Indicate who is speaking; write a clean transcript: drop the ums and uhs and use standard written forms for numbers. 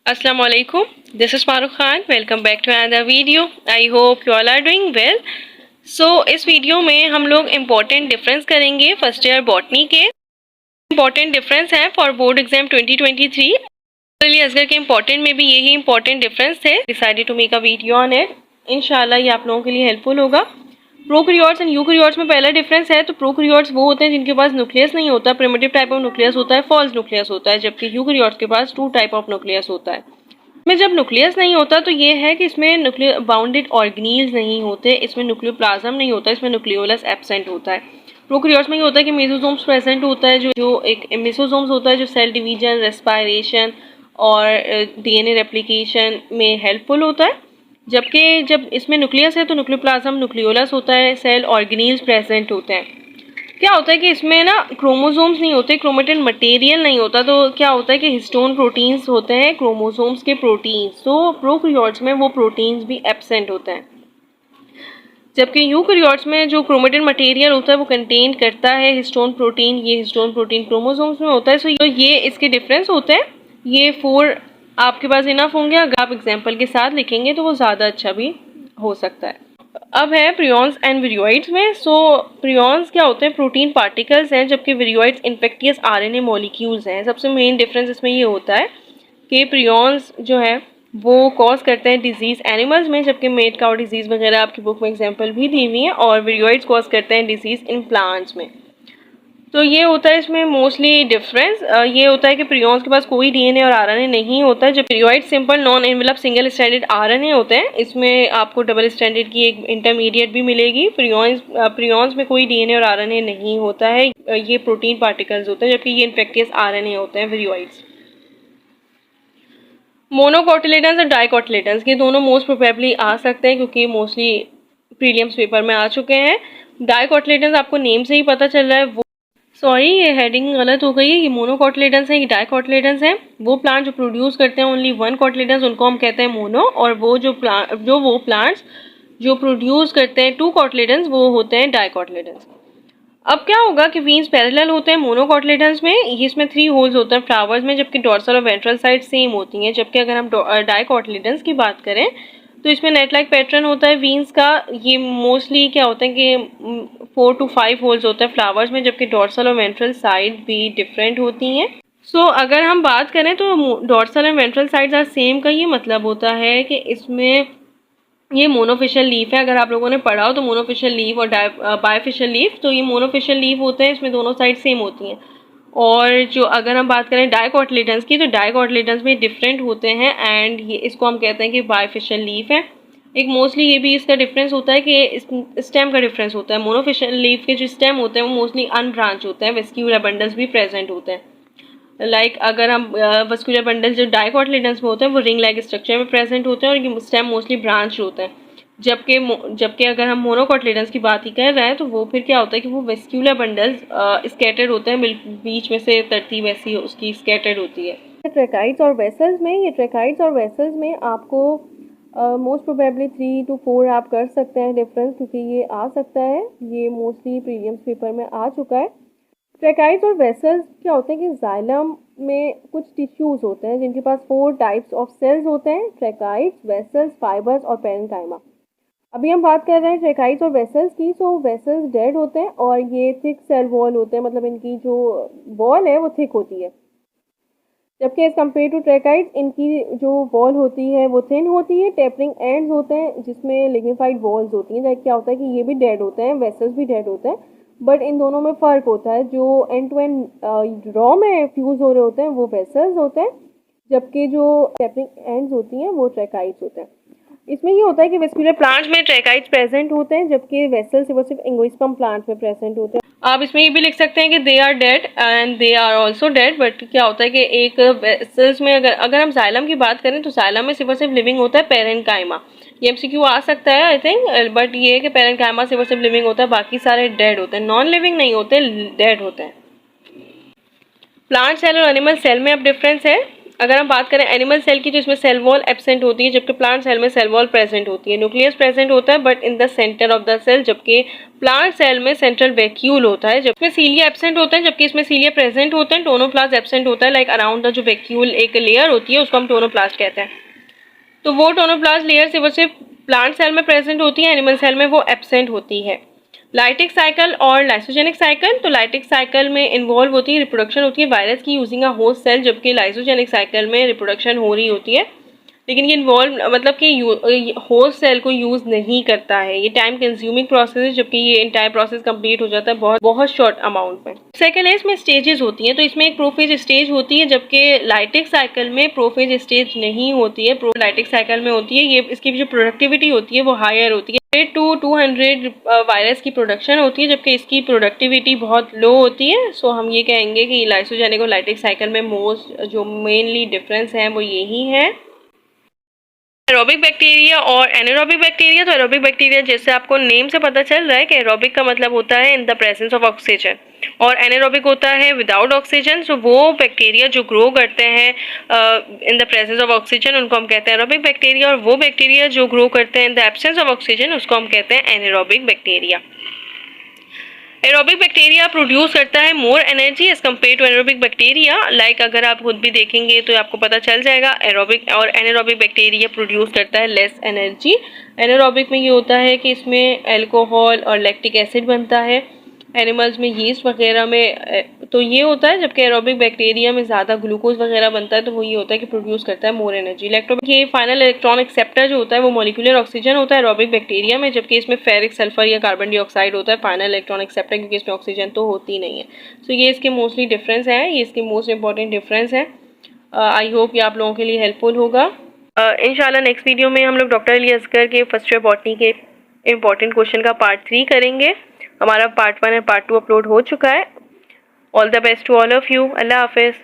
Speaker 1: Assalamu alaikum. This is Farooq Khan. Welcome back to another video. I hope you all are doing well. So इस वीडियो में हम लोग important difference करेंगे first year botany के। Important difference है for board exam 2023। Ali Asghar के important में भी यही इम्पोर्टेंट डिफरेंस थे। Decided to make a video on it. इंशाल्लाह ये आप लोगों के लिए हेल्पफुल होगा। प्रोकैरियोट्स एंड यूकैरियोट्स में पहला डिफरेंस है तो प्रोकैरियोट्स वो होते हैं जिनके पास न्यूक्लियस नहीं होता, प्रिमिटिव टाइप ऑफ न्यूक्लियस होता है, फॉल्स न्यूक्लियस होता है, जबकि यूकैरियोट्स के पास टू टाइप ऑफ न्यूक्लियस होता है। इसमें जब न्यूक्लियस नहीं होता तो ये है कि इसमें न्यूक्लियर बाउंडेड ऑर्गेनील्स नहीं होते, इसमें न्यूक्लियोप्लाज्म नहीं होता, इसमें न्यूक्लियोलस एब्सेंट होता है। प्रोकैरियोट्स में ये होता है कि मेसोसोम्स प्रेजेंट होता है, जो एक मेसोसोम्स होता है जो सेल डिवीजन, रेस्पायरेशन और डीएनए रेप्लिकेशन में हेल्पफुल होता है। जबकि जब इसमें न्यूक्लियस है तो न्यूक्लियोप्लाज्म, न्यूक्लियोलस होता है, सेल ऑर्गेनील्स प्रेजेंट होते हैं। क्या होता है कि इसमें ना क्रोमोसोम्स नहीं होते, क्रोमेटिन मटेरियल नहीं होता, तो क्या होता है कि हिस्टोन प्रोटीन्स होते हैं, क्रोमोसोम्स के प्रोटीन्स। तो प्रोकैरियोट्स में वो प्रोटीन्स भी एब्सेंट होते हैं, जबकि यूकैरियोट्स में जो क्रोमेटिन मटेरियल होता है वो कंटेन करता है हिस्टोन प्रोटीन। ये हिस्टोन प्रोटीन क्रोमोसोम्स में होता है। सो ये इसके डिफरेंस होते हैं। ये 4 आपके पास इनफ होंगे। अगर आप एग्जाम्पल के साथ लिखेंगे तो वो ज़्यादा अच्छा भी हो सकता है। अब है प्रियॉन्स एंड विरियोइड्स में। सो प्रियॉन्स क्या होते हैं? प्रोटीन पार्टिकल्स हैं, जबकि विरियोइड्स इन्फेक्टियस आरएनए मॉलिक्यूल्स हैं। सबसे मेन डिफरेंस इसमें ये होता है कि प्रियॉन्स जो है वो कॉज करते हैं डिजीज़ एनिमल्स में, जबकि मेड काउ डिजीज़ वगैरह आपकी बुक में एग्जांपल भी दी हुई है, और विरियोइड्स कॉज करते हैं डिजीज़ इन प्लांट्स में। तो ये होता है इसमें मोस्टली डिफरेंस। ये होता है कि प्रियॉन्स के पास कोई डीएनए और आरएनए नहीं होता है, जब viroid simple non envelope single stranded RNA होते हैं। इसमें आपको डबल स्ट्रैंडेड की एक इंटरमीडिएट भी मिलेगी। प्रियॉन्स में कोई डीएनए और आरएनए नहीं होता है, ये प्रोटीन पार्टिकल्स होते हैं, जबकि ये इन्फेक्टियस आरएनए होते हैं विरियोइड्स। मोनोकोटिलेडन्स और डाइकोटिलेडन्स ये दोनों मोस्ट प्रोबेबली आ सकते हैं, क्योंकि मोस्टली प्रीलिम्स पेपर में आ चुके हैं। डाइकोटिलेडन्स आपको नेम से ही पता चल रहा है। वो सॉरी, ये हेडिंग गलत हो गई है। ये मोनोकोटिलेडन्स हैं, ये डाइकोटिलेडन्स हैं। वो प्लांट जो प्रोड्यूस करते हैं ओनली वन कोटिलेडन्स, उनको हम कहते हैं मोनो। और वो प्लांट्स जो प्रोड्यूस करते हैं टू कोटिलेडन्स, वो होते हैं डाइकोटिलेडन्स। अब क्या होगा कि वीन्स पैरेलल होते हैं मोनोकोटिलेडन्स में। ये इसमें 3 होल्स होते हैं फ्लावर्स में, जबकि डॉर्सल और वेंट्रल साइड सेम होती हैं। जबकि अगर हम डाइकोटिलेडन्स की बात करें तो इसमें नेट लाइक पैटर्न होता है वीन्स का। ये मोस्टली क्या होता है कि 4 to 5 होल्स होते हैं फ्लावर्स में, जबकि डॉर्सल और वेंट्रल साइड भी डिफरेंट होती हैं। सो अगर हम बात करें तो dorsal and ventral sides are same का ये मतलब होता है कि इसमें ये मोनोफिशियल लीफ है। अगर आप लोगों ने पढ़ा हो तो मोनोफिशियल लीफ और बायफिशियल लीफ, तो ये मोनोफिशियल लीफ होते हैं, इसमें दोनों साइड सेम होती हैं। और जो अगर हम बात करें डाइकोटिलेडन्स की, तो डाइकोटिलेडन्स में डिफरेंट होते हैं, एंड ये इसको हम कहते हैं कि बायफिशियल लीफ है। एक मोस्टली ये भी इसका डिफरेंस होता है कि स्टेम का डिफरेंस होता है। मोनोफिशियल लीफ के जो स्टेम होते हैं वो मोस्टली अनब्रांच होते हैं, वेस्क्यूलर बंडल्स भी प्रेजेंट होते हैं। अगर हम वेस्क्यूलर बंडल जो डाइकोटिलेडन्स में होते हैं वो रिंग लाइक स्ट्रक्चर में प्रेजेंट होते हैं, और ये स्टेम मोस्टली ब्रांच होते हैं। जबकि अगर हम मोनोकोटिलेडन्स की बात ही कर रहे हैं तो वो फिर क्या होता है कि वो वेस्क्यूलर बंडल्स स्कैटर्ड होते हैं, बीच में से तरतीब ऐसी उसकी स्कैटर्ड होती है। ट्रैकाइड्स और वेसल्स में, ये ट्रैकाइड्स और वेसल्स में आपको मोस्ट प्रोबेबली 3 to 4 आप कर सकते हैं डिफरेंस, क्योंकि ये आ सकता है, ये मोस्टली प्रीलिम्स पेपर में आ चुका है। ट्रैकाइड्स और वेसल्स क्या होते हैं कि जाइलम में कुछ टिश्यूज होते हैं जिनके पास 4 टाइप्स ऑफ सेल्स होते हैं: ट्रैकाइड्स, वेसल्स, फाइबर्स और पेरेन्काइमा। अभी हम बात कर रहे हैं ट्रैकाइड्स और वेसल्स की। सो वेसल्स डेड होते हैं और ये थिक सेल वॉल होते हैं, मतलब इनकी जो वॉल है वो थिक होती है, जबकि एज कम्पेयर टू ट्रैकाइड्स इनकी जो वॉल होती है वो थिन होती है। टेपरिंग एंड्स होते हैं जिसमें लिग्निफाइड वॉल्स होती हैं। क्या होता है कि ये भी डेड होते हैं, वेसल्स भी डेड होते हैं, बट इन दोनों में फ़र्क होता है। जो एंड टू एंड रॉ में फ्यूज़ हो रहे होते हैं वो वेसल्स होते हैं, जबकि जो टेपरिंग एंड्स होती हैं वो ट्रैकाइड्स होते हैं। इसमें ये होता है कि वेस्क्यूलर प्लांट्स में ट्रैकाइड्स प्रेजेंट होते हैं, जबकि वेसल्स वो सिर्फ एंजियोस्पर्म प्लांट्स में प्रेजेंट होते हैं। आप इसमें ये भी लिख सकते हैं कि they are dead and they are also dead. But क्या होता है कि एक वेसल्स में अगर हम जाइलम की बात करें तो जाइलम में सिर्फ और सिर्फ लिविंग होता है पेरेन्काइमा। ये एमसीक्यू आ सकता है आई थिंक, बट ये है कि पेरेन्काइमा सिर्फ और सिर्फ लिविंग होता है, बाकी सारे डेड होते हैं, नॉन लिविंग नहीं होते, डेड होते हैं। प्लांट सेल और एनिमल सेल में अब डिफरेंस है। अगर हम बात करें एनिमल सेल की, तो इसमें सेल वॉल एब्सेंट होती है, जबकि प्लांट सेल में सेल वॉल प्रेजेंट होती है। न्यूक्लियस प्रेजेंट होता है but in the centre of the cell, जबकि प्लांट सेल में सेंट्रल वैक्यूल होता है। जबकि सीलिया एब्सेंट होता है, जबकि इसमें सीलिया प्रेजेंट होते हैं। टोनोप्लास्ट एब्सेंट होता है, लाइक अराउंड द जो वैक्यूल एक लेयर होती है उसको हम टोनोप्लास्ट कहते हैं। तो वो टोनोप्लास्ट लेयर सिर्फ प्लांट सेल में प्रेजेंट होती है, एनिमल सेल में वो एब्सेंट होती है। लाइटिक साइकिल और लाइसोजेनिक साइकिल, तो लाइटिक साइकिल में इन्वॉल्व होती है रिप्रोडक्शन होती है वायरस की यूजिंग अ होस्ट सेल, जबकि लाइसोजेनिक साइकिल में रिप्रोडक्शन हो रही होती है, लेकिन ये इन्वॉल्व मतलब कि होस्ट सेल को यूज़ नहीं करता है। ये टाइम कंज्यूमिंग प्रोसेस है, जबकि ये इंटायर प्रोसेस कंप्लीट हो जाता है बहुत बहुत शॉर्ट अमाउंट में। सेकेंड है इसमें स्टेजेस होती हैं, तो इसमें एक प्रोफेज स्टेज होती है, जबकि लाइटिक साइकिल में प्रोफेज स्टेज नहीं होती है, लाइटिक साइकिल में होती है। ये इसकी जो प्रोडक्टिविटी होती है वो हायर होती है, 100 to 200 वायरस की प्रोडक्शन होती है, जबकि इसकी प्रोडक्टिविटी बहुत लो होती है। सो हम ये कहेंगे कि लाइसोजेनिक और लाइटिक साइकिल में मोस्ट जो मेनली डिफरेंस है वो यही है। एरोबिक बैक्टीरिया और एनारोबिक बैक्टीरिया, तो एरोबिक बैक्टीरिया जैसे आपको नेम से पता चल रहा है कि एरोबिक का मतलब होता है in the presence of oxygen, और एनारोबिक होता है विदाउट ऑक्सीजन। सो वो बैक्टीरिया जो ग्रो करते हैं in the presence of oxygen उनको हम कहते हैं एरोबिक बैक्टीरिया, और वो बैक्टीरिया जो ग्रो करते हैं in the absence of oxygen उसको हम कहते हैं anaerobic bacteria. Aerobic bacteria produce करता है more energy as compare to anaerobic bacteria. Like अगर आप खुद भी देखेंगे तो आपको पता चल जाएगा एरोबिक और एनारोबिक बैक्टीरिया प्रोड्यूस करता है लेस एनर्जी। एनारोबिक में ये होता है कि इसमें अल्कोहल और लैक्टिक एसिड बनता है, एनिमल्स में यीस्ट वगैरह में तो ये होता है, जबकि एरोबिक बैक्टीरिया में ज़्यादा ग्लूकोज वगैरह बनता है, तो वो ये होता है कि प्रोड्यूस करता है मोर एनर्जी। इलेक्ट्रोबिक ये फाइनल इलेक्ट्रॉन एक्सेप्टर जो होता है वो मॉलिक्यूलर ऑक्सीजन होता है एरोबिक बैक्टीरिया में, जबकि इसमें फेरिक सल्फर या कार्बन डाइऑक्साइड होता है फाइनल इलेक्ट्रॉन एक्सेप्टर, क्योंकि इसमें ऑक्सीजन तो होती नहीं है। सो ये इसके मोस्टली डिफरेंस है, ये इसकी मोस्ट इंपॉर्टेंट डिफरेंस है। आई होप ये आप लोगों के लिए हेल्पफुल होगा। इंशाल्लाह नेक्स्ट वीडियो में हम लोग डॉक्टर अली असगर के फर्स्ट ईयर बॉटनी के इंपॉर्टेंट क्वेश्चन का पार्ट 3 करेंगे। हमारा पार्ट 1 और पार्ट 2 अपलोड हो चुका है। All the best to all of you. Allah हाफिज़।